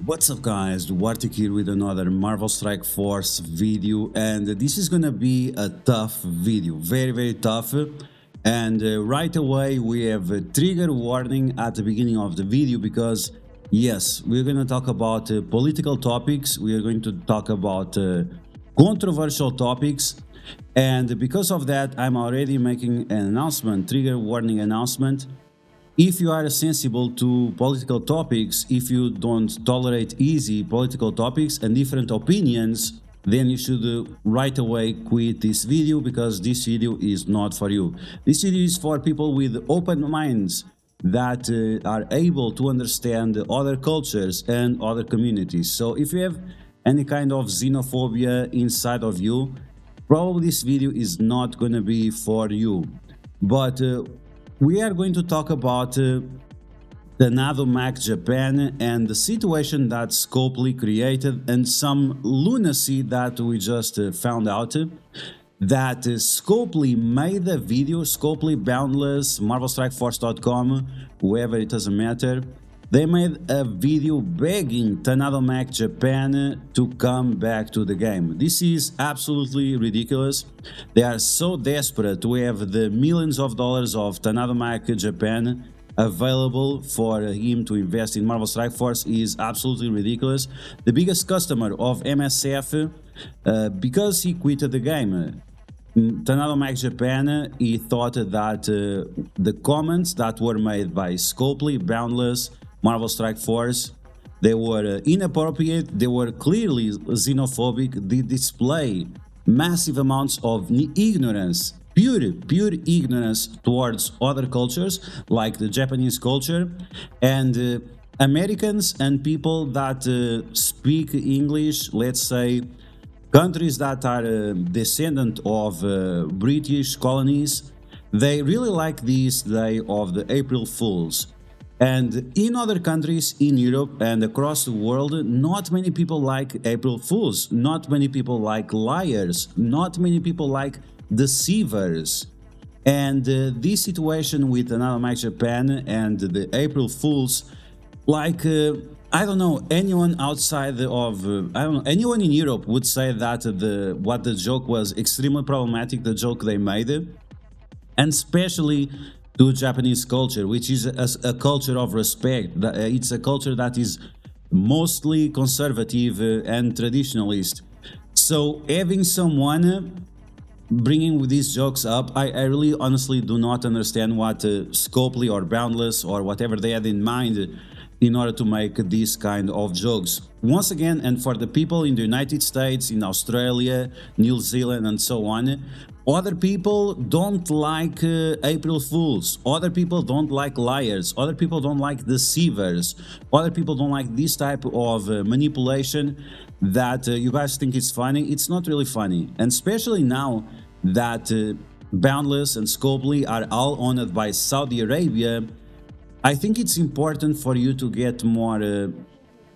What's up guys, DuArktik here with another Marvel Strikeforce video, and this is gonna be a tough video, very tough. And right away we have a trigger warning at the beginning of the video because yes, we're gonna talk about political topics, we are going to talk about controversial topics, and because of that I'm already making an announcement, trigger warning announcement. If you are sensible to political topics, if you don't tolerate easy political topics and different opinions, then you should right away quit this video because this video is not for you. This video is for people with open minds that are able to understand other cultures and other communities. So if you have any kind of xenophobia inside of you, probably this video is not going to be for you. But we are going to talk about Tadano Japan and the situation that Scopely created and some lunacy that we just found out. That Scopely made a video, Scopely, Boundless, MarvelStrikeForce.com, whoever, it doesn't matter. They made a video begging Tadano Japan to come back to the game. This is absolutely ridiculous. They are so desperate to have the millions of dollars of Tadano Japan available for him to invest in Marvel Strike Force is absolutely ridiculous. The biggest customer of MSF, because he quit the game. Tadano Japan, he thought that the comments that were made by Scopely, Boundless, Marvel Strike Force, they were inappropriate, they were clearly xenophobic, they display massive amounts of ignorance, pure ignorance towards other cultures like the Japanese culture, and Americans and people that speak English, let's say countries that are descendant of British colonies, they really like this day of the April Fools. And in other countries in Europe and across the world, not many people like April Fools, not many people like liars, not many people like deceivers. And this situation with Tadano Japan and the April Fools, like I don't know, anyone outside of I don't know, anyone in Europe would say that what the joke was extremely problematic, the joke they made, and especially to Japanese culture, which is a culture of respect. It's a culture that is mostly conservative and traditionalist. So having someone bringing these jokes up, I really honestly do not understand what Scopely or Boundless or whatever they had in mind in order to make these kind of jokes. Once again, and for the people in the United States, in Australia, New Zealand and so on, other people don't like April Fools, other people don't like liars, other people don't like deceivers, other people don't like this type of manipulation that you guys think it's funny. It's not really funny, and especially now that Boundless and Scopely are all owned by Saudi Arabia, I think it's important for you to get more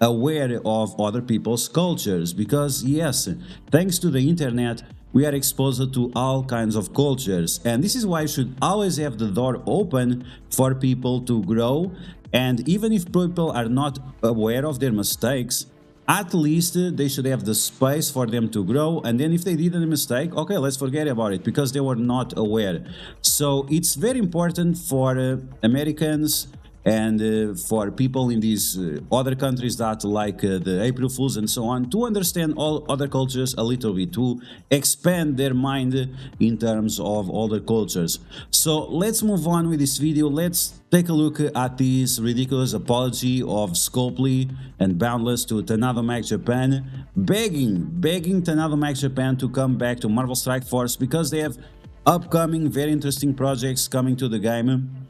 aware of other people's cultures, because yes, thanks to the internet, we are exposed to all kinds of cultures, and this is why you should always have the door open for people to grow. And even if people are not aware of their mistakes, at least they should have the space for them to grow. And then if they did a mistake, okay, let's forget about it because they were not aware. So it's very important for Americans and for people in these other countries that like the April Fools and so on, to understand all other cultures a little bit, to expand their mind in terms of other cultures. So let's move on with this video. Let's take a look at this ridiculous apology of Scopely and Boundless to Tadano Japan, begging Tadano Japan to come back to Marvel Strike Force because they have upcoming very interesting projects coming to the game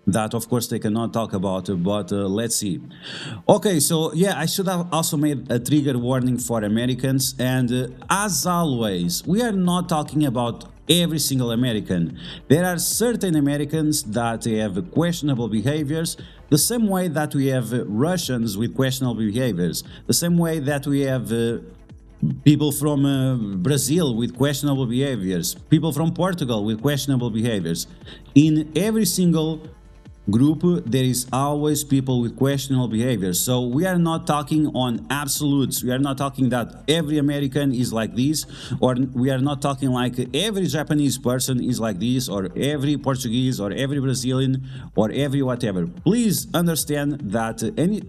that of course they cannot talk about, but let's see. Okay, so yeah, I should have also made a trigger warning for Americans, and as always, we are not talking about every single American. There are certain Americans that have questionable behaviors, the same way that we have Russians with questionable behaviors, the same way that we have people from Brazil with questionable behaviors, people from Portugal with questionable behaviors. In every single group, there is always people with questionable behavior. So we are not talking on absolutes. We are not talking that every American is like this, or we are not talking like every Japanese person is like this, or every Portuguese, or every Brazilian, or every whatever. Please understand that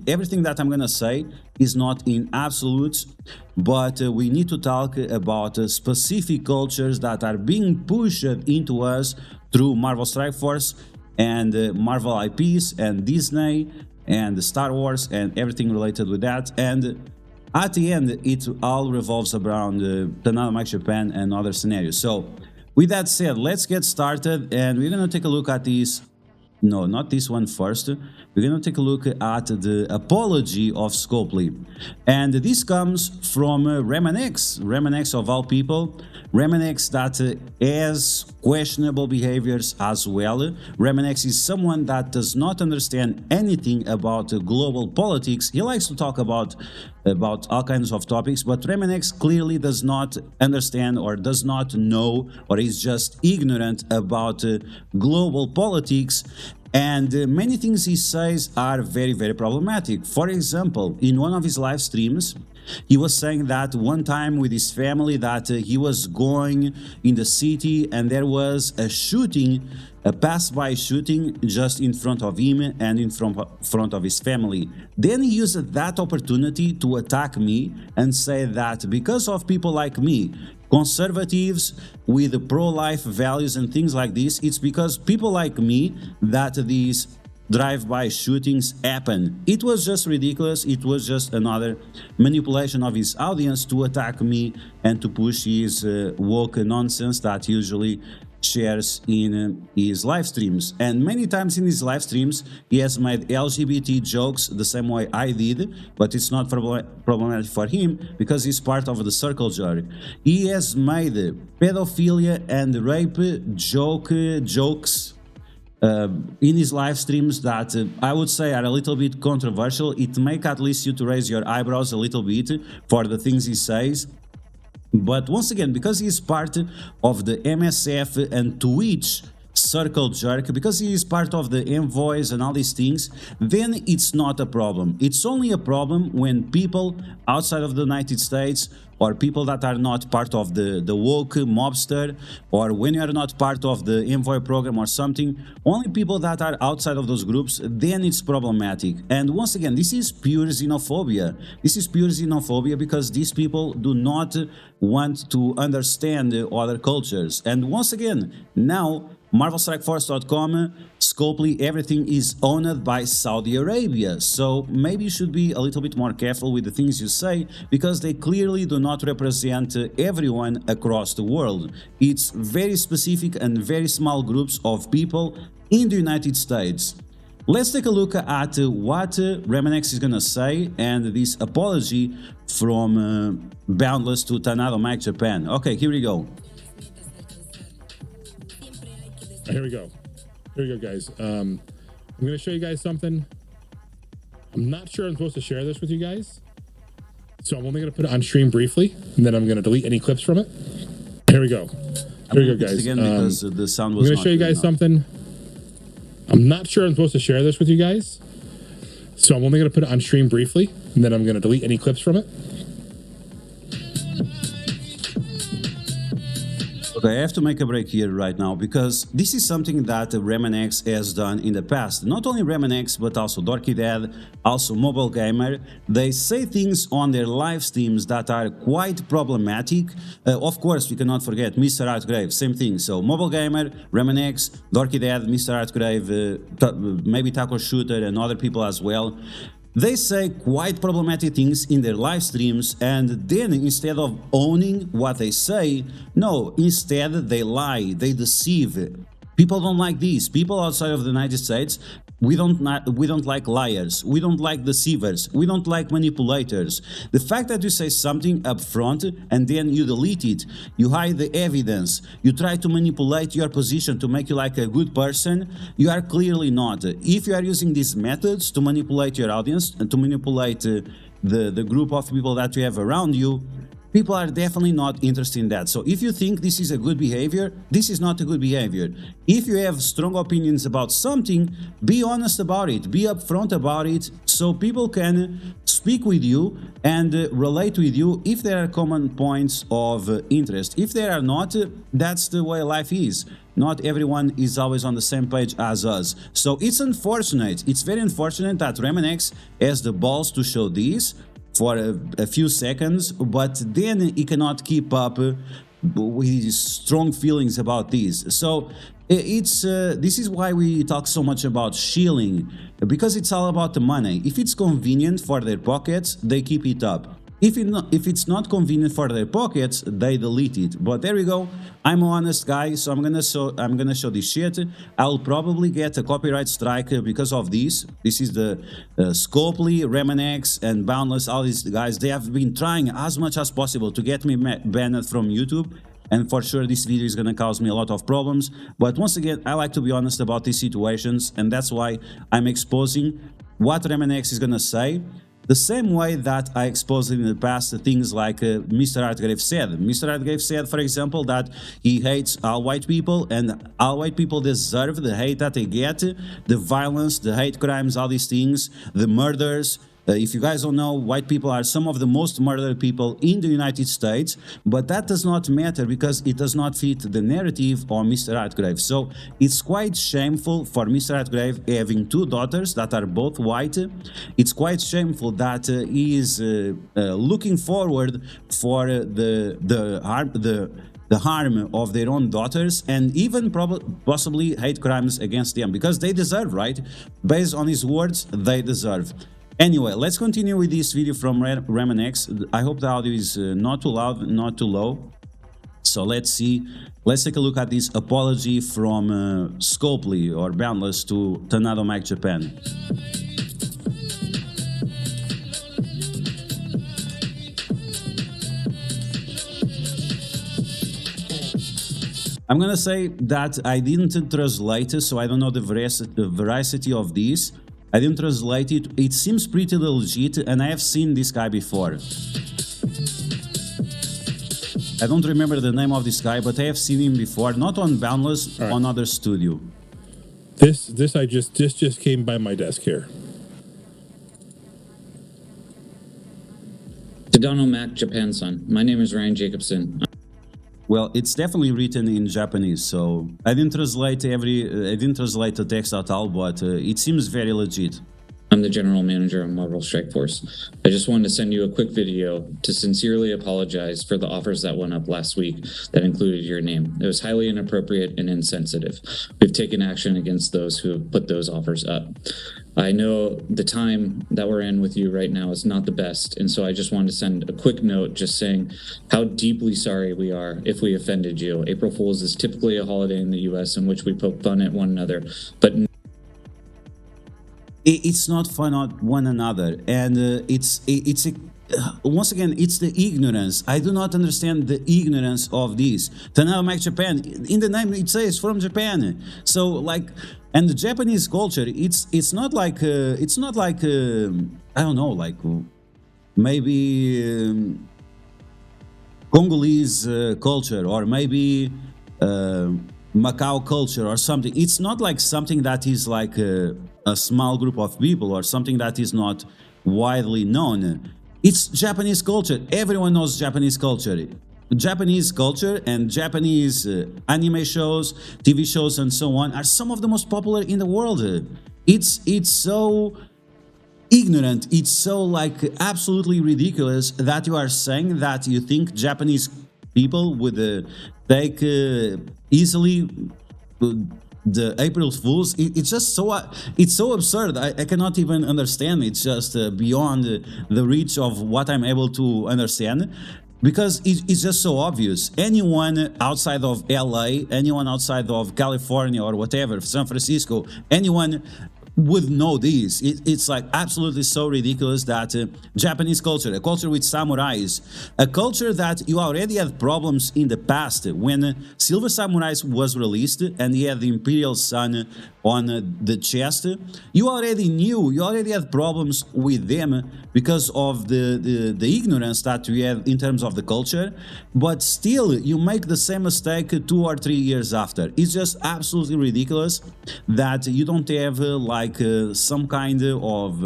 everything that I'm gonna say is not in absolutes, but we need to talk about specific cultures that are being pushed into us through Marvel Strikeforce and Marvel IPs and Disney and Star Wars and everything related with that. And at the end, it all revolves around Tadano Max Japan and other scenarios. So with that said, let's get started, and we're gonna take a look at this. No, not this one first. We're going to take a look at the apology of Scopely. And this comes from Reminix. Reminix of all people. Reminix that has questionable behaviors as well. Reminix is someone that does not understand anything about global politics. He likes to talk about all kinds of topics, but Reminix clearly does not understand or does not know, or is just ignorant about global politics. And many things he says are very, very problematic. For example, in one of his live streams, he was saying that one time with his family that he was going in the city and there was a shooting, a pass-by shooting just in front of him and in front of his family. Then he used that opportunity to attack me and say that because of people like me, conservatives with pro-life values and things like this, it's because people like me that these drive-by shootings happen. It was just ridiculous. It was just another manipulation of his audience to attack me and to push his woke nonsense that usually shares in his live streams. And many times in his live streams he has made LGBT jokes the same way I did, but it's not problematic for him because he's part of the circle jerk. He has made pedophilia and rape jokes in his live streams that I would say are a little bit controversial. It make at least you to raise your eyebrows a little bit for the things he says. But once again, because he is part of the MSF and Twitch circle jerk, because he is part of the envoys and all these things, then it's not a problem. It's only a problem when people outside of the United States or people that are not part of the woke mobster, or when you are not part of the envoy program or something, only people that are outside of those groups, then it's problematic. And once again, this is pure xenophobia. This is pure xenophobia because these people do not want to understand other cultures. And once again, now MarvelStrikeForce.com, Scopely, everything is owned by Saudi Arabia. So maybe you should be a little bit more careful with the things you say, because they clearly do not represent everyone across the world. It's very specific and very small groups of people in the United States. Let's take a look at what Reminix is going to say and this apology from Boundless to Tadano Max Japan. Okay, here we go. Here we go. Here we go, guys. I'm going to show you guys something. I'm not sure I'm supposed to share this with you guys, so I'm only going to put it on stream briefly, and then I'm going to delete any clips from it. Here we go. Here we go, guys. Again, because the sound was I'm going to show you guys something. I'm not sure I'm supposed to share this with you guys, so I'm only going to put it on stream briefly, and then I'm going to delete any clips from it. Okay, I have to make a break here right now because this is something that Reminix has done in the past. Not only Reminix, but also duarktikhq, also Mobile Gamer. They say things on their live streams that are quite problematic. Of course, we cannot forget Mr. Artgrave, same thing. So Mobile Gamer, Reminix, duarktikhq, Mr. Artgrave, maybe Taco Shooter and other people as well. They say quite problematic things in their live streams, and then instead of owning what they say, no, instead they lie, they deceive. People don't like this. People outside of the United States, we don't like liars, we don't like deceivers, we don't like manipulators. The fact that you say something up front and then you delete it, you hide the evidence, you try to manipulate your position to make you like a good person, you are clearly not. If you are using these methods to manipulate your audience and to manipulate the group of people that you have around you, people are definitely not interested in that. So if you think this is a good behavior, this is not a good behavior. If you have strong opinions about something, be honest about it, be upfront about it, so people can speak with you and relate with you if there are common points of interest. If there are not, that's the way life is. Not everyone is always on the same page as us. So it's unfortunate, it's very unfortunate that Reminix has the balls to show this for a few seconds, but then he cannot keep up with his strong feelings about this. So it's this is why we talk so much about shilling, because it's all about the money. If it's convenient for their pockets, they keep it up. If it's not convenient for their pockets, they delete it. But there we go. I'm an honest guy, so I'm gonna show this shit. I'll probably get a copyright strike because of this. This is the Scopely, Reminix, and Boundless. All these guys, they have been trying as much as possible to get me banned from YouTube. And for sure, this video is gonna cause me a lot of problems. But once again, I like to be honest about these situations, and that's why I'm exposing what Reminix is gonna say. The same way that I exposed in the past things like Mr. Artgrave said. Mr. Artgrave said, for example, that he hates all white people, and all white people deserve the hate that they get, the violence, the hate crimes, all these things, the murders. If you guys don't know, white people are some of the most murdered people in the United States, but that does not matter because it does not fit the narrative of Mr. Artgrave. So it's quite shameful for Mr. Artgrave having two daughters that are both white. It's quite shameful that he is looking forward for the harm of their own daughters, and even possibly hate crimes against them, because they deserve, right? Based on his words, they deserve. Anyway, let's continue with this video from Reminix. I hope the audio is not too loud, not too low. So let's see. Let's take a look at this apology from Scopely or Boundless to Tadano Mac Japan. I'm gonna say that I didn't translate it, so I don't know the veracity of this. I didn't translate it. It seems pretty legit, and I have seen this guy before. I don't remember the name of this guy, but I have seen him before, not on Boundless, right, on other studio. This just came by my desk here. Tadano Mac Japan-san. My name is Ryan Jacobson. Well, it's definitely written in Japanese, so I didn't translate the text at all, but it seems very legit. I'm the general manager of Marvel Strikeforce. I just wanted to send you a quick video to sincerely apologize for the offers that went up last week that included your name. It was highly inappropriate and insensitive. We've taken action against those who have put those offers up. I know the time that we're in with you right now is not the best, and so I just wanted to send a quick note just saying how deeply sorry we are if we offended you. April Fool's is typically a holiday in the US in which we poke fun at one another, but it's not fun at one another, and once again, it's the ignorance. I do not understand the ignorance of this. Tadano Mac Japan, in the name it says from Japan. So like, and the Japanese culture, it's not like I don't know, like maybe Congolese culture, or maybe Macau culture or something. It's not like something that is like a small group of people or something that is not widely known. It's Japanese culture. Everyone knows Japanese culture. Japanese culture and Japanese anime shows, TV shows, and so on are some of the most popular in the world. It's so ignorant. It's so like absolutely ridiculous that you are saying that you think Japanese people would take easily the April Fools. It's just so it's so absurd. I cannot even understand. It's just beyond the reach of what I'm able to understand, because it's just so obvious. Anyone outside of LA, anyone outside of California or whatever, San Francisco, anyone would know this. It's like absolutely so ridiculous that Japanese culture, a culture with samurais, a culture that you already had problems in the past when Silver Samurai was released and he had the Imperial Sun on the chest, you already had problems with them because of the ignorance that we have in terms of the culture, but still you make the same mistake 2 or 3 years after. It's just absolutely ridiculous that you don't have some kind of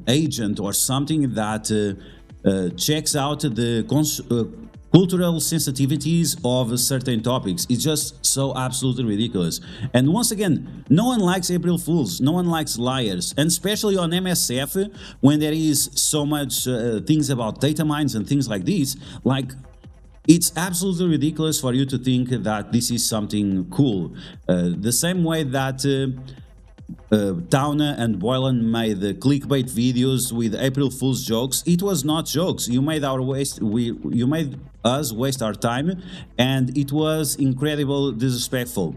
agent or something that checks out the cultural sensitivities of certain topics. It's just so absolutely ridiculous. And once again, no one likes April Fools, no one likes liars, and especially on MSF when there is so much things about data mines and things like this. Like, it's absolutely ridiculous for you to think that this is something cool. The same way that Tadano and Boylan made the clickbait videos with April Fool's jokes. It was not jokes. You made us waste our time, and it was incredibly disrespectful.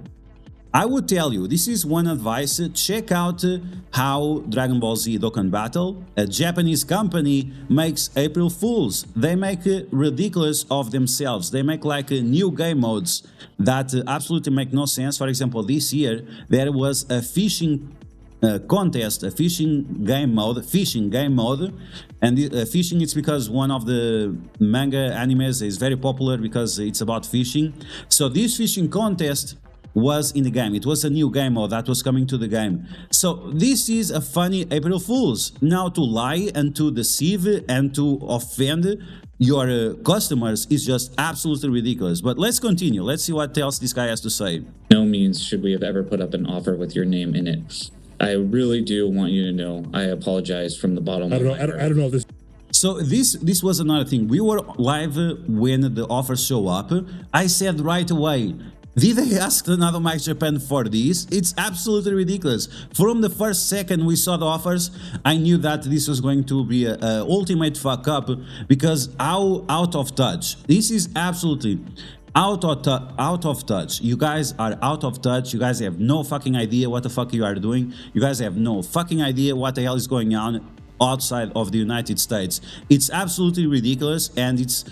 I would tell you, this is one advice: check out how Dragon Ball Z Dokkan Battle, a Japanese company, makes April Fools. They make ridiculous of themselves. They make like new game modes that absolutely make no sense. For example, this year there was a fishing contest, a fishing game mode, and fishing is because one of the manga animes is very popular because it's about fishing. So this fishing contest was in the game. It was a new game mode that was coming to the game. So this is a funny April Fools. Now to lie and to deceive and to offend your customers is just absolutely ridiculous. But let's continue. Let's see what else this guy has to say. No means should we have ever put up an offer with your name in it. I really do want you to know I apologize from the bottom of my heart. I don't know if this. So this was another thing. We were live when the offers show up. I said right away, did they ask another Max Japan for this? It's absolutely ridiculous. From the first second we saw the offers, I knew that this was going to be a ultimate fuck up, because how out of touch. This is absolutely out of touch. You guys are out of touch. You guys have no fucking idea what the fuck you are doing. You guys have no fucking idea what the hell is going on outside of the United States. It's absolutely ridiculous, and it's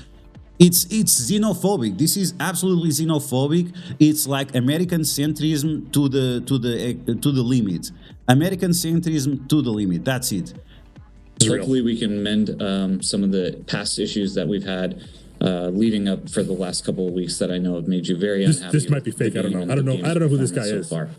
xenophobic. This is absolutely xenophobic. It's like American centrism to the limit. American centrism to the limit. That's it. Hopefully we can mend some of the past issues that we've had leading up for the last couple of weeks that I know have made you very unhappy. This might be fake. I don't know who this guy is. Far.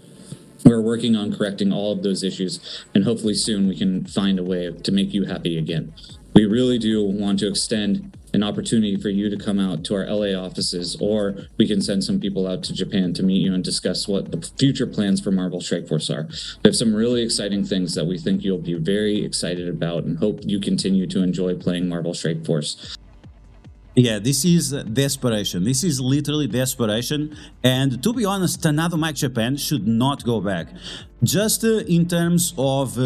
We're working on correcting all of those issues, and hopefully soon we can find a way to make you happy again. We really do want to extend an opportunity for you to come out to our LA offices, or we can send some people out to Japan to meet you and discuss what the future plans for Marvel Strikeforce are. We have some really exciting things that we think you'll be very excited about, and hope you continue to enjoy playing Marvel Strikeforce. Yeah, this is desperation. This is literally desperation. And to be honest, Tadano Max Japan should not go back. Just in terms of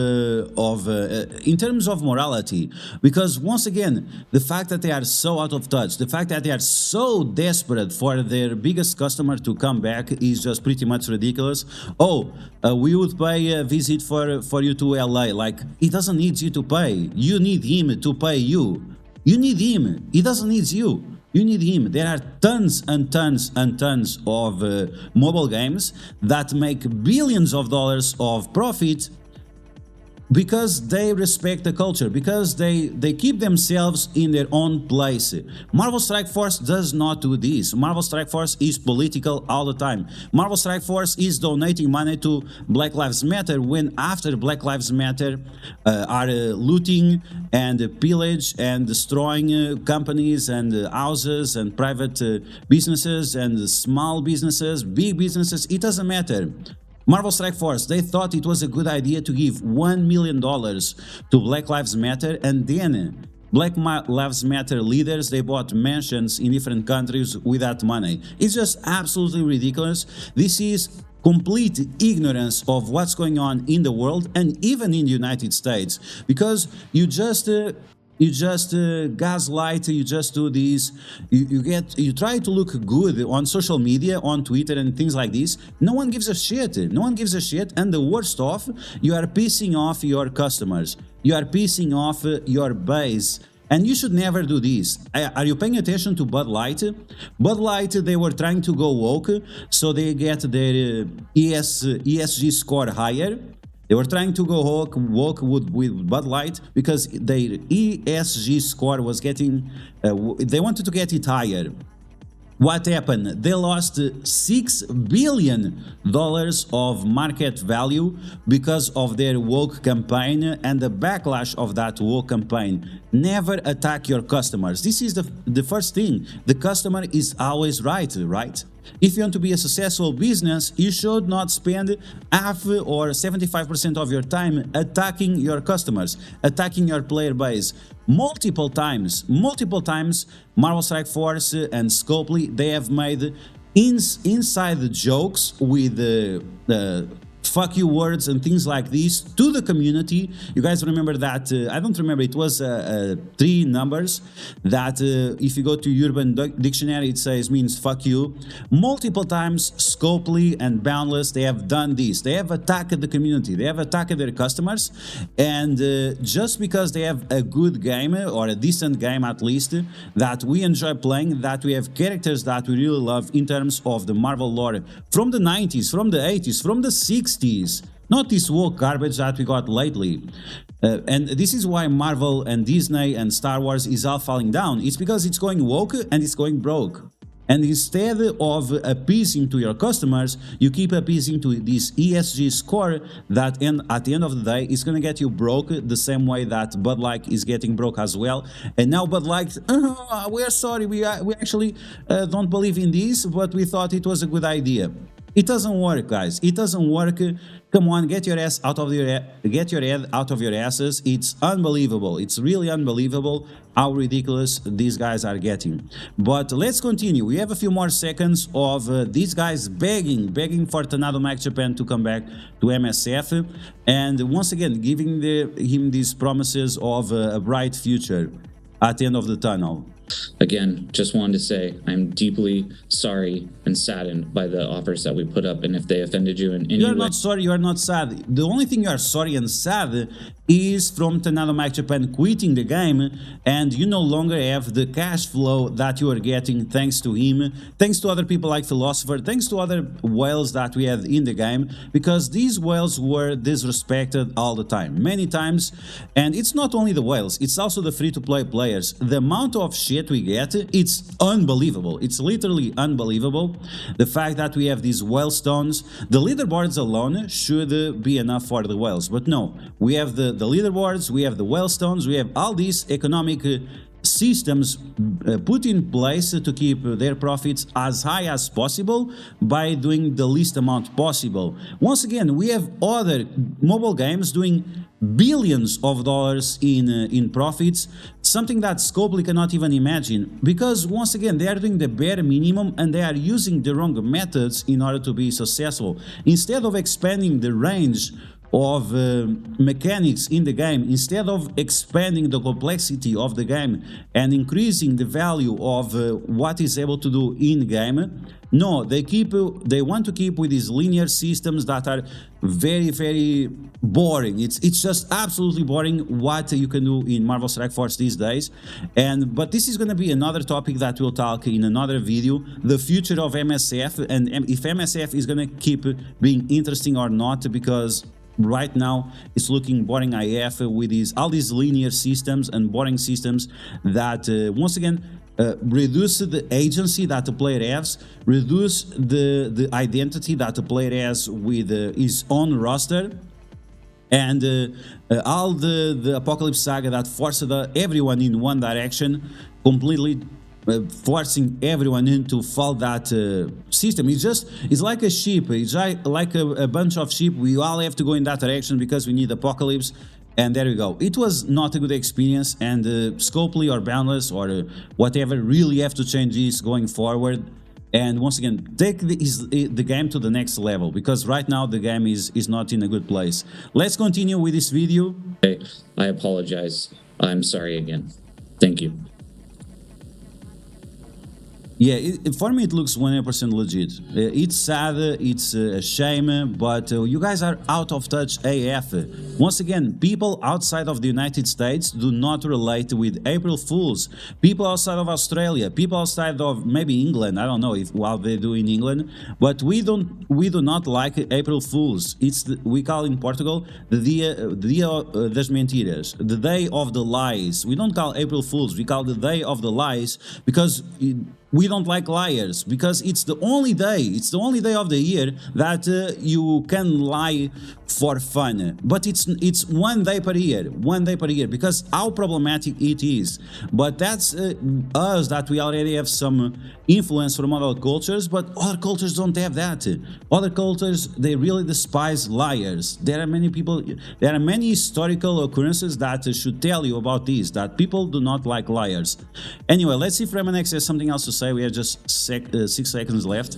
morality, because once again, the fact that they are so out of touch, the fact that they are so desperate for their biggest customer to come back is just pretty much ridiculous. Oh, we would pay a visit for you to LA. Like, he doesn't need you to pay. You need him to pay you. You need him. He doesn't need you. You need him. There are tons and tons and tons of mobile games that make billions of dollars of profit because they respect the culture, because they keep themselves in their own place. Marvel Strikeforce does not do this. Marvel Strikeforce is political all the time. Marvel Strikeforce is donating money to Black Lives Matter when after Black Lives Matter are looting and pillage and destroying companies and houses and private businesses and small businesses, big businesses. It doesn't matter. Marvel Strikeforce, they thought it was a good idea to give $1 million to Black Lives Matter, and then Black Lives Matter leaders, they bought mansions in different countries with that money. It's just absolutely ridiculous. This is complete ignorance of what's going on in the world and even in the United States, because you just gaslight, you just do this, you try to look good on social media, on Twitter and things like this. No one gives a shit. No one gives a shit. And the worst off, you are pissing off your customers. You are pissing off your base. And you should never do this. Are you paying attention to Bud Light? Bud Light, they were trying to go woke, so they get their ESG score higher. They were trying to go woke with Bud Light because their ESG score was getting, they wanted to get it higher. What happened? They lost $6 billion of market value because of their woke campaign and the backlash of that woke campaign. Never attack your customers. This is the first thing. The customer is always right? If you want to be a successful business, you should not spend half or 75% of your time attacking your customers, attacking your player base. Multiple times, Marvel Strikeforce and Scopely, they have made inside jokes with fuck you words and things like this to the community. You guys remember that? I don't remember. It was 3 numbers that if you go to Urban Dictionary, it says means fuck you. Multiple times, Scopely and Boundless, they have done this. They have attacked the community. They have attacked their customers. And just because they have a good game, or a decent game at least, that we enjoy playing, that we have characters that we really love in terms of the Marvel lore from the 90s, from the 80s, from the 60s, not this woke garbage that we got lately. And this is why Marvel and Disney and Star Wars is all falling down. It's because it's going woke and it's going broke. And instead of appeasing to your customers, you keep appeasing to this ESG score that at the end of the day is going to get you broke the same way that Bud Light is getting broke as well. And now Bud Light, we're sorry, we actually don't believe in this, but we thought it was a good idea. It doesn't work, guys. It doesn't work. Come on, get your head out of your asses. It's unbelievable. It's really unbelievable how ridiculous these guys are getting. But let's continue. We have a few more seconds of these guys begging for Tadano Mac Japan to come back to MSF, and once again giving him these promises of a bright future at the end of the tunnel. Again, just wanted to say I'm deeply sorry and saddened by the offers that we put up, and if they offended you in any way. You're not sorry, you are not sad. The only thing you are sorry and sad is from Tadano Mac Japan quitting the game, and you no longer have the cash flow that you are getting thanks to him, thanks to other people like Philosopher, thanks to other whales that we had in the game, because these whales were disrespected all the time, many times. And it's not only the whales, it's also the free-to-play players. The amount of shit we get, it's unbelievable. It's literally unbelievable. The fact that we have these whale stones, the leaderboards alone should be enough for the whales, but no, we have the leaderboards, we have the whale stones, we have all these economic systems put in place to keep their profits as high as possible by doing the least amount possible. Once again, we have other mobile games doing billions of dollars in profits, something that Scopely cannot even imagine, because once again they are doing the bare minimum and they are using the wrong methods in order to be successful. Instead of expanding the range of mechanics in the game, instead of expanding the complexity of the game and increasing the value of what is able to do in game, no, they want to keep with these linear systems that are very, very boring. It's just absolutely boring what you can do in Marvel Strikeforce these days. But this is going to be another topic that we'll talk in another video, the future of MSF, and if MSF is going to keep being interesting or not, because right now it's looking boring AF with all these linear systems and boring systems that once again reduce the agency that the player has, reduce the identity that the player has with his own roster, and all the Apocalypse Saga that forced everyone in one direction, completely forcing everyone in to follow that system. It's like a sheep. It's like a bunch of sheep. We all have to go in that direction because we need Apocalypse. And there we go. It was not a good experience, and Scopely or Boundless or whatever really have to change this going forward. And once again, take the game to the next level, because right now the game is not in a good place. Let's continue with this video. Okay, I apologize. I'm sorry again. Thank you. Yeah, for me it looks 100% legit. It's sad, it's a shame, but you guys are out of touch AF. Once again, people outside of the United States do not relate with April Fools. People outside of Australia, people outside of maybe England, I don't know if what they do in England, but we do not like April Fools. We call in Portugal the Dia das Mentiras, the Day of the Lies. We don't call April Fools, we call the Day of the Lies because we don't like liars, because it's the only day of the year that you can lie for fun. But it's 1 day per year, because how problematic it is. But that's us, that we already have some influence from other cultures, but other cultures don't have that. Other cultures, they really despise liars. There are many historical occurrences that should tell you about this, that people do not like liars. Anyway, let's see if Reminix has something else to say. We have just 6 seconds left.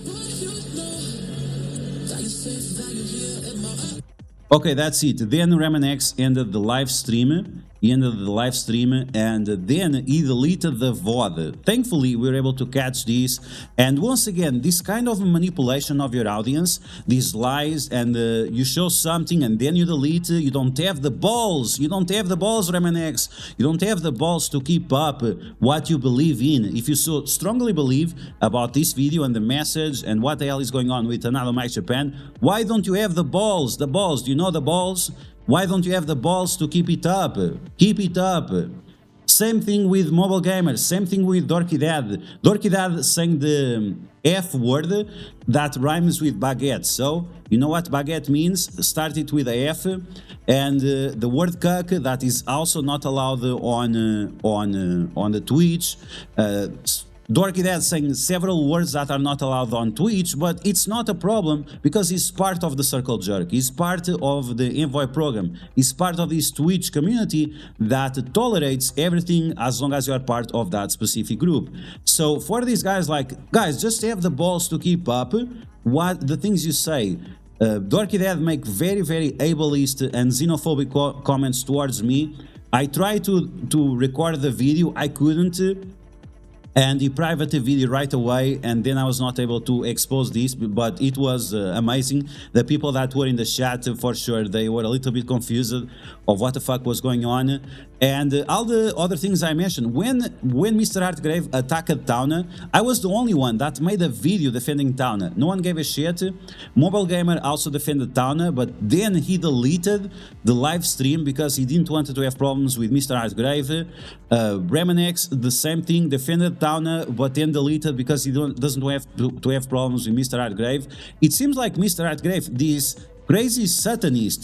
Okay, that's it. Then Reminix ended the live stream. And then he deleted the VOD. Thankfully, we were able to catch this. And once again, this kind of manipulation of your audience, these lies, and you show something and then you delete. You don't have the balls. Reminix. You don't have the balls to keep up what you believe in. If you so strongly believe about this video and the message and what the hell is going on with Tadano Max Japan, why don't you have the balls? Do you know the balls? Why don't you have the balls to keep it up? Same thing with mobile gamers, same thing with Dorky saying the F word that rhymes with baguette. So, you know what baguette means? Start it with a F. And the word "kq" that is also not allowed on the Twitch. Dorky saying several words that are not allowed on Twitch, but it's not a problem because he's part of the Circle Jerk. He's part of the Envoy program. He's part of this Twitch community that tolerates everything as long as you are part of that specific group. So for these guys, guys, just have the balls to keep up what the things you say. Dorky make very, very ableist and xenophobic comments towards me. I tried to record the video, I couldn't. And he privated the video right away, and then I was not able to expose this, but it was amazing. The people that were in the chat, for sure, they were a little bit confused of what the fuck was going on. And all the other things I mentioned, when Mr. Artgrave attacked Tauna, I was the only one that made a video defending Tauna. No one gave a shit. Mobile Gamer also defended Tauna, but then he deleted the live stream because he didn't want to have problems with Mr. Artgrave. Reminix, the same thing, defended Tauna, but then deleted because he doesn't have to have problems with Mr. Artgrave. It seems like Mr. Artgrave, this crazy satanist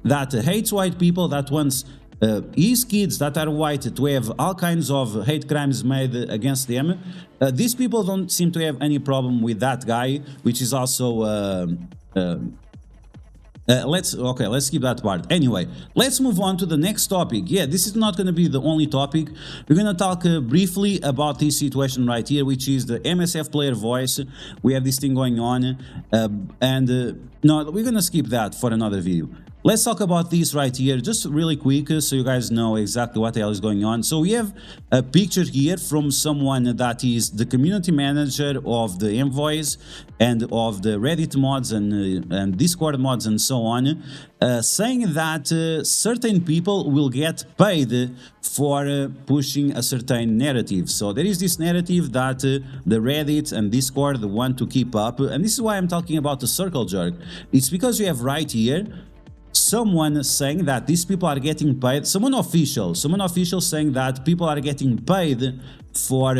that hates white people, that wants his kids that are white to have all kinds of hate crimes made against them. These people don't seem to have any problem with that guy, which is also let's skip that part. Anyway, let's move on to the next topic. Yeah, this is not going to be the only topic. We're going to talk briefly about this situation right here, which is the MSF player voice. We have this thing going on, no, we're going to skip that for another video. Let's talk about this right here, just really quick, so you guys know exactly what the hell is going on. So we have a picture here from someone that is the community manager of the Envoys and of the Reddit mods and Discord mods and so on, saying that certain people will get paid for pushing a certain narrative. So there is this narrative that the Reddit and Discord want to keep up, and this is why I'm talking about the circle jerk. It's because you have right here someone saying that these people are getting paid, someone official saying that people are getting paid for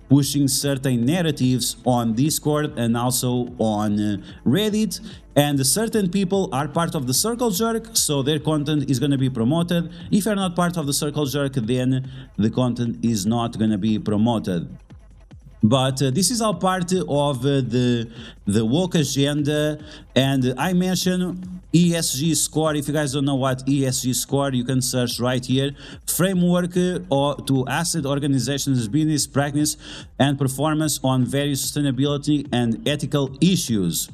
pushing certain narratives on Discord and also on Reddit, and certain people are part of the circle jerk, so their content is going to be promoted. If you're not part of the circle jerk, then the content is not going to be promoted. But this is all part of the woke agenda, and I mentioned ESG Score. If you guys don't know what ESG Score, you can search right here. Framework to assess organizations' business practice and performance on various sustainability and ethical issues.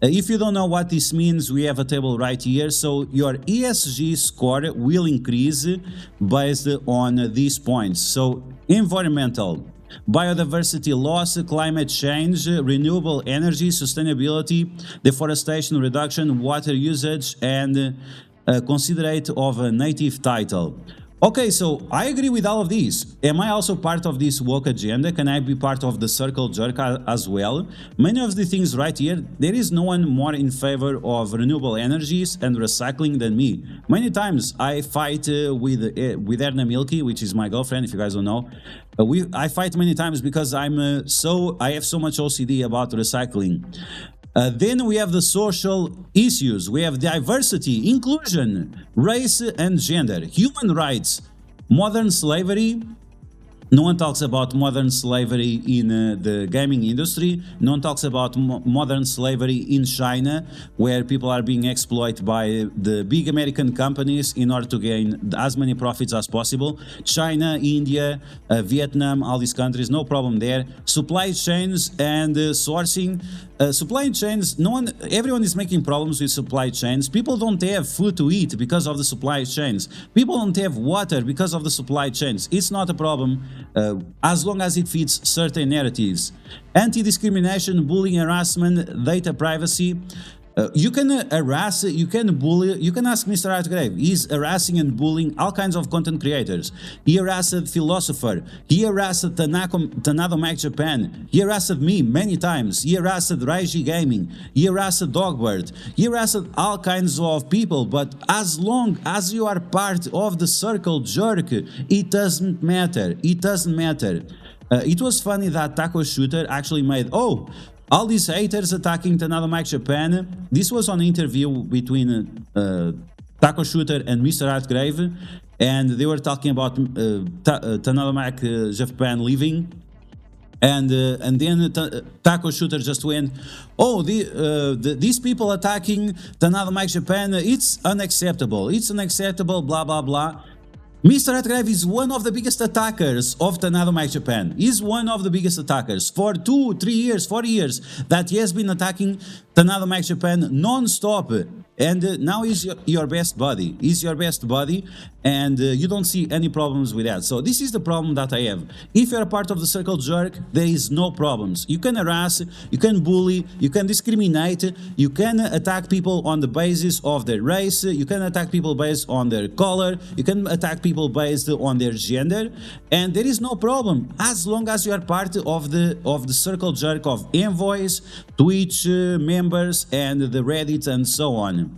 If you don't know what this means, we have a table right here. So your ESG score will increase based on these points. So environmental, biodiversity loss, climate change, renewable energy, sustainability, deforestation reduction, water usage, and considerate of a native title. Okay, so I agree with all of these. Am I also part of this woke agenda? Can I be part of the circle jerk as well? Many of the things right here, there is no one more in favor of renewable energies and recycling than me. Many times I fight with Erna Milky, which is my girlfriend, if you guys don't know. I fight many times because I have so much OCD about recycling. Then we have the social issues. We have diversity, inclusion, race and gender, human rights, modern slavery. No one talks about modern slavery in the gaming industry. No one talks about modern slavery in China, where people are being exploited by the big American companies in order to gain as many profits as possible. China, India, Vietnam, all these countries, no problem there. Supply chains and sourcing. Supply chains, everyone is making problems with supply chains. People don't have food to eat because of the supply chains. People don't have water because of the supply chains. It's not a problem as long as it fits certain narratives. Anti-discrimination, bullying, harassment, data privacy. You can harass, you can bully, you can ask Mr. Artgrave. He's harassing and bullying all kinds of content creators. He harassed Philosopher. He harassed Tadano Mac Japan. He harassed me many times. He harassed Raiji Gaming. He harassed Dogbird. He harassed all kinds of people. But as long as you are part of the circle jerk, it doesn't matter. It doesn't matter. It was funny that Taco Shooter actually made, all these haters attacking Tadano Mac Japan. This was an interview between Taco Shooter and Mr. Artgrave, and they were talking about Tadano Mac Japan leaving. And then Taco Shooter just went, these people attacking Tadano Mac Japan, it's unacceptable. It's unacceptable, blah, blah, blah. Mr. Artgrave is one of the biggest attackers of Tadano Mac Japan. He's one of the biggest attackers. For 2, 3 years, 4 years that he has been attacking Tadano Mac Japan non-stop. And now he's your best buddy. He's your best buddy, and you don't see any problems with that. So this is the problem that I have. If you're a part of the circle jerk, there is no problems. You can harass, you can bully, you can discriminate, you can attack people on the basis of their race, you can attack people based on their color, you can attack people based on their gender, and there is no problem as long as you are part of the circle jerk of envoys, Twitch members, and the Reddit and so on.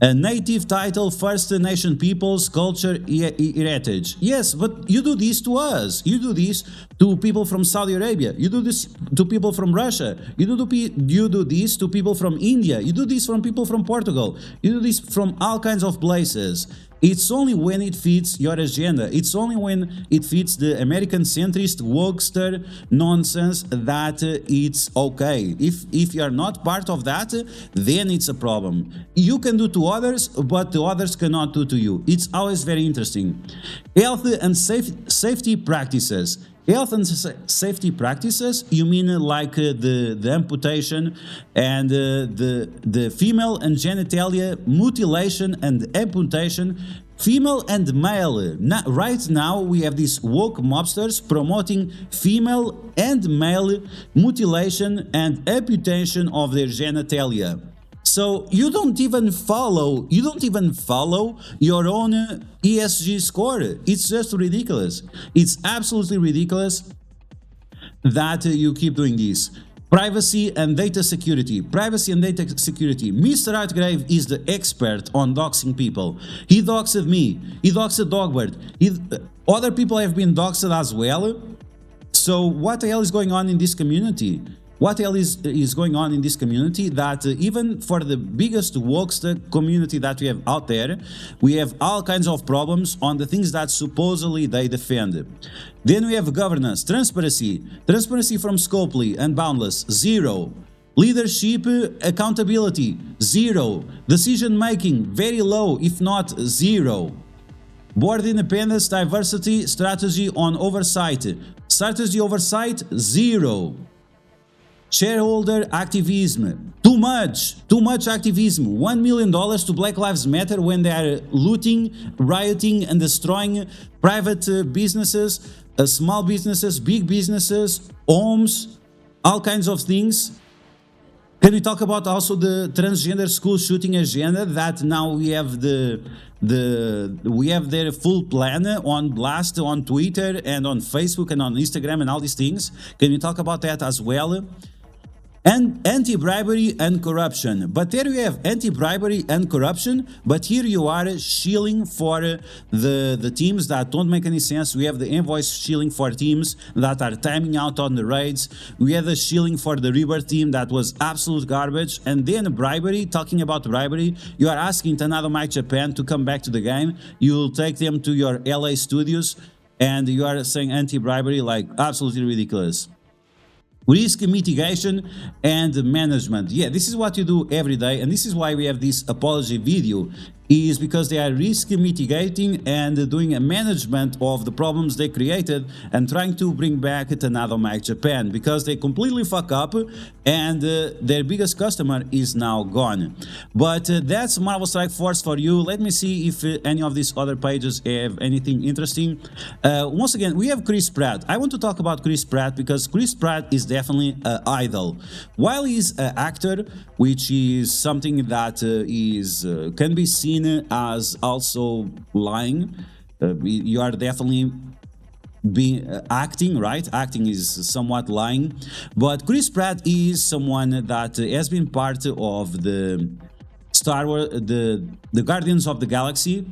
A native title, First Nation peoples, culture, heritage. Yes, but you do this to us. You do this to people from Saudi Arabia. You do this to people from Russia. You do this to people from India. You do this from people from Portugal. You do this from all kinds of places. It's only when it fits your agenda. It's only when it fits the American centrist wokester nonsense that it's okay. If you're not part of that, then it's a problem. You can do to others, but the others cannot do to you. It's always very interesting. Health and safety practices. Health and safety practices, you mean like the amputation and the female and genitalia mutilation and amputation, female and male. Right now we have these woke mobsters promoting female and male mutilation and amputation of their genitalia. So you don't even follow your own ESG score. It's just ridiculous. It's absolutely ridiculous that you keep doing this. Privacy and data security. Privacy and data security. Mr. Artgrave is the expert on doxing people. He doxed me. He doxed Dogbird. Other people have been doxed as well. So what the hell is going on in this community? What the hell is going on in this community that even for the biggest wokester community that we have out there, we have all kinds of problems on the things that supposedly they defend. Then we have governance, transparency from Scopely and Boundless, 0. Leadership, accountability, 0. Decision making, very low, if not 0. Board independence, diversity, strategy on oversight. Strategy oversight, 0. Shareholder activism, too much activism. $1 million to Black Lives Matter when they are looting, rioting and destroying private businesses. small businesses, big businesses, homes, all kinds of things. Can we talk about also the transgender school shooting agenda that now we have we have their full plan on blast on Twitter and on Facebook and on Instagram and all these things? Can we talk about that as well? And anti-bribery and corruption. But there you have anti-bribery and corruption, but here you are shilling for the teams that don't make any sense. We have the invoice shilling for teams that are timing out on the raids. We have the shilling for the Rebirth team that was absolute garbage. And then bribery, talking about bribery, you are asking Tadano Japan to come back to the game. You'll take them to your LA studios and you are saying anti-bribery, like absolutely ridiculous. Risk mitigation and management. Yeah, this is what you do every day, and this is why we have this apology video, is because they are risk mitigating and doing a management of the problems they created and trying to bring back Tadano Japan, because they completely fuck up and their biggest customer is now gone. But that's Marvel Strikeforce for you. Let me see if any of these other pages have anything interesting. Once again, we have Chris Pratt. I want to talk about Chris Pratt because Chris Pratt is definitely an idol. While he's an actor, which is something that can be seen as also lying, you are definitely acting, right? Acting is somewhat lying, but Chris Pratt is someone that has been part of the Star Wars, the Guardians of the Galaxy.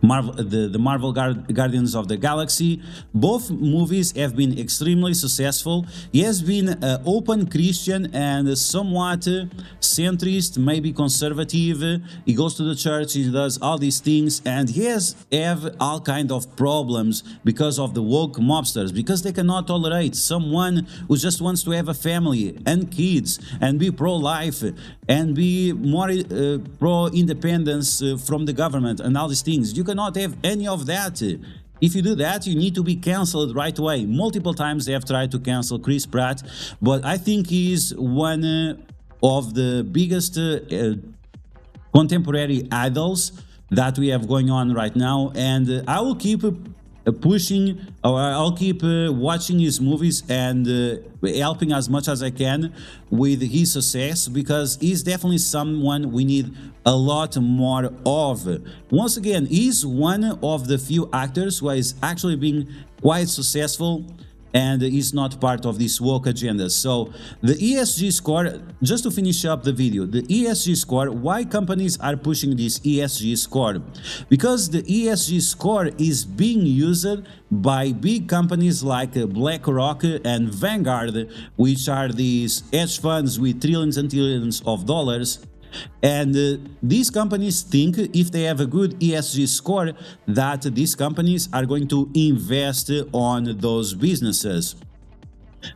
The Marvel Guardians of the Galaxy. Both movies have been extremely successful. He has been an open Christian and somewhat centrist, maybe conservative. He goes to the church, he does all these things, and he have all kind of problems because of the woke mobsters, because they cannot tolerate someone who just wants to have a family and kids and be pro-life and be more pro-independence from the government and all these things. You cannot have any of that. If you do that, you need to be cancelled right away. Multiple times they have tried to cancel Chris Pratt, but I think he's one of the biggest contemporary idols that we have going on right now, and I will keep pushing, or I'll keep watching his movies and helping as much as I can with his success, because he's definitely someone we need a lot more of. Once again, he's one of the few actors who is actually being quite successful and is not part of this woke agenda. So the ESG score, just to finish up the video, the ESG score, why companies are pushing this ESG score? Because the ESG score is being used by big companies like BlackRock and Vanguard, which are these hedge funds with trillions and trillions of dollars. And these companies think if they have a good ESG score that these companies are going to invest on those businesses.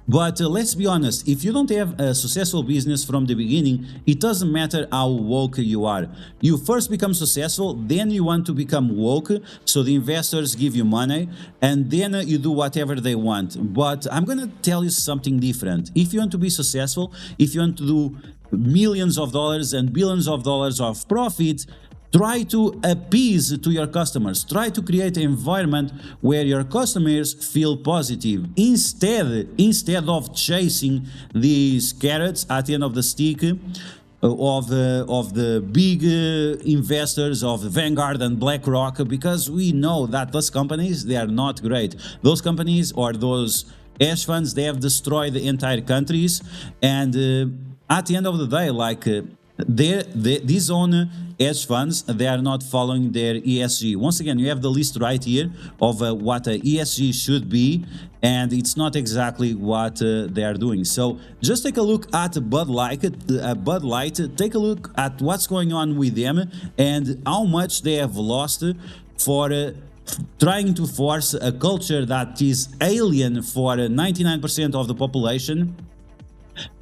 But let's be honest, if you don't have a successful business from the beginning, it doesn't matter how woke you are. You first become successful, then you want to become woke, so the investors give you money, and then you do whatever they want. But I'm gonna tell you something different. If you want to be successful, if you want to do millions of dollars and billions of dollars of profit, try to appease to your customers. Try to create an environment where your customers feel positive. Instead of chasing these carrots at the end of the stick of the big investors of Vanguard and BlackRock, because we know that those companies, they are not great. Those companies or those hedge funds, they have destroyed the entire countries, and at the end of the day, like these own hedge funds, they are not following their ESG. Once again, you have the list right here of what a ESG should be, and it's not exactly what they are doing. So just take a look at Bud Light. Take a look at what's going on with them and how much they have lost for trying to force a culture that is alien for 99% of the population.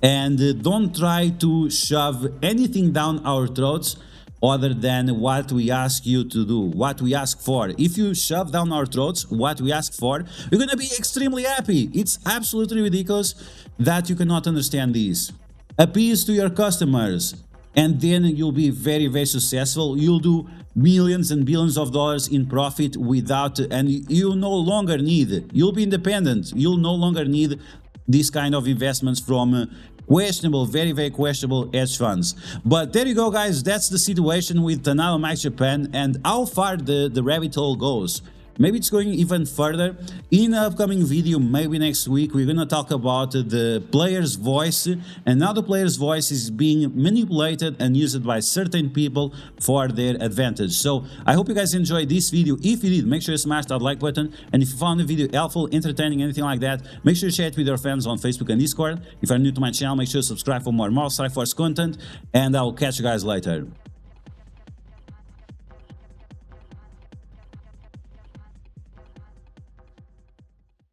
And don't try to shove anything down our throats other than what we ask you to do, what we ask for. If you shove down our throats what we ask for, you're gonna be extremely happy. It's absolutely ridiculous that you cannot understand this. Appease to your customers and then you'll be very, very successful. You'll do millions and billions of dollars in profit without, and you no longer need, you'll be independent. You'll no longer need this kind of investments from questionable, very, very questionable hedge funds. But there you go, guys. That's the situation with Tadano Max Japan and how far the rabbit hole goes. Maybe it's going even further. In an upcoming video, maybe next week, we're gonna talk about the player's voice and how the player's voice is being manipulated and used by certain people for their advantage. So I hope you guys enjoyed this video. If you did, make sure you smash that like button. And if you found the video helpful, entertaining, anything like that, make sure you share it with your friends on Facebook and Discord. If you're new to my channel, make sure you subscribe for more Strikeforce content. And I'll catch you guys later.